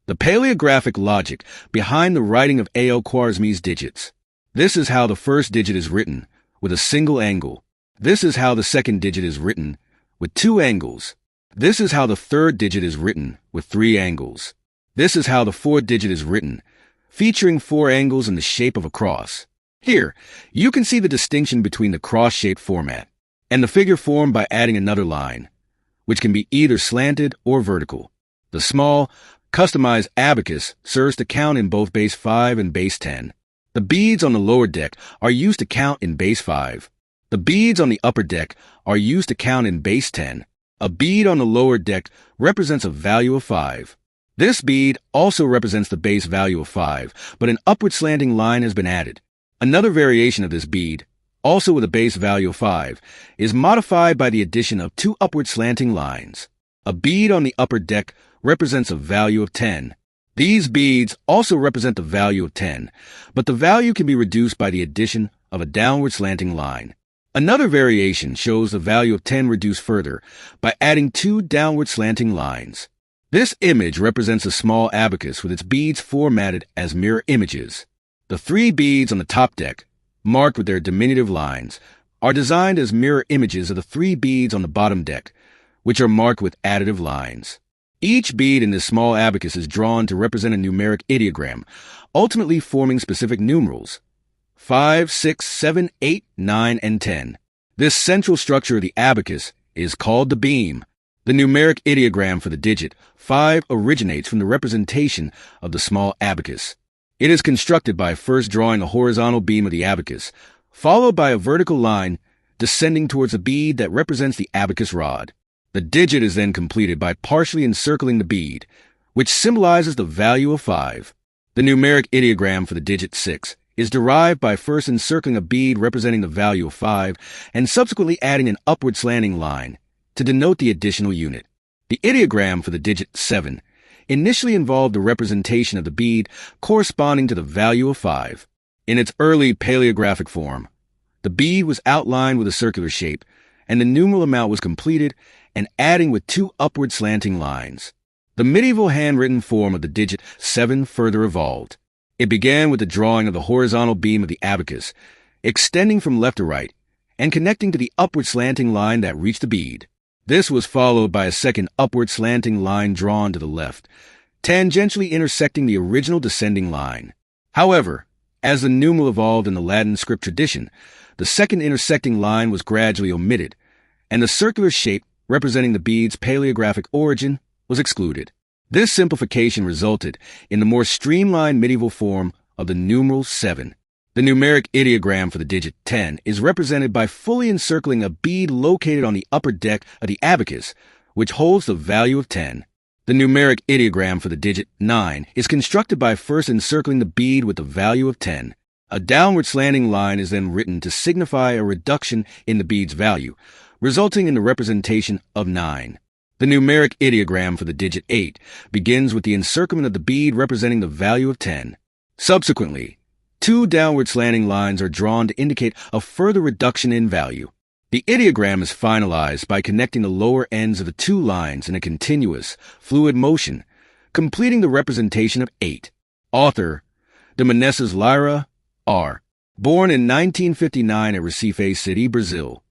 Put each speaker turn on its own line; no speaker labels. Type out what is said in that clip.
the paleographic logic behind the writing of AL-KHWARIZMI'S digits. This is how the first digit is written, with a single angle. This is how the second digit is written, with 2 angles. This is how the third digit is written, with 3 angles. This is how the fourth digit is written, featuring 4 angles in the shape of a cross. Here, you can see the distinction between the cross-shaped format and the figure formed by adding another line, which can be either slanted or vertical. The small, customized abacus serves to count in both base 5 and base 10. The beads on the lower deck are used to count in base 5. The beads on the upper deck are used to count in base 10. A bead on the lower deck represents a value of 5. This bead also represents the base value of 5, but an upward slanting line has been added. Another variation of this bead, also with a base value of 5, is modified by the addition of 2 upward slanting lines. A bead on the upper deck represents a value of 10. These beads also represent the value of 10, but the value can be reduced by the addition of a downward slanting line. Another variation shows the value of 10 reduced further by adding 2 downward slanting lines. This image represents a small abacus with its beads formatted as mirror images. The 3 beads on the top deck, marked with their diminutive lines, are designed as mirror images of the 3 beads on the bottom deck, which are marked with additive lines. Each bead in this small abacus is drawn to represent a numeric ideogram, ultimately forming specific numerals: 5, 6, 7, 8, 9, and 10. This central structure of the abacus is called the beam. The numeric ideogram for the digit 5 originates from the representation of the small abacus. It is constructed by first drawing a horizontal beam of the abacus, followed by a vertical line descending towards a bead that represents the abacus rod. The digit is then completed by partially encircling the bead, which symbolizes the value of 5. The numeric ideogram for the digit 6 is derived by first encircling a bead representing the value of 5 and subsequently adding an upward slanting line to denote the additional unit. The ideogram for the digit 7 initially involved the representation of the bead corresponding to the value of 5. In its early paleographic form, the bead was outlined with a circular shape, and the numeral amount was completed and adding with 2 upward slanting lines. The medieval handwritten form of the digit 7 further evolved. It began with the drawing of the horizontal beam of the abacus, extending from left to right and connecting to the upward slanting line that reached the bead. This was followed by a second upward slanting line drawn to the left, tangentially intersecting the original descending line. However, as the numeral evolved in the Latin script tradition, the second intersecting line was gradually omitted, and the circular shape representing the bead's paleographic origin was excluded. This simplification resulted in the more streamlined medieval form of the numeral 7. The numeric ideogram for the digit 10 is represented by fully encircling a bead located on the upper deck of the abacus, which holds the value of 10. The numeric ideogram for the digit 9 is constructed by first encircling the bead with the value of 10. A downward slanting line is then written to signify a reduction in the bead's value, resulting in the representation of 9. The numeric ideogram for the digit 8 begins with the encirclement of the bead representing the value of 10. Subsequently, 2 downward slanting lines are drawn to indicate a further reduction in value. The ideogram is finalized by connecting the lower ends of the 2 lines in a continuous, fluid motion, completing the representation of 8. Author, the Menezes Lyra, R. Born in 1959 at Recife City, Brazil.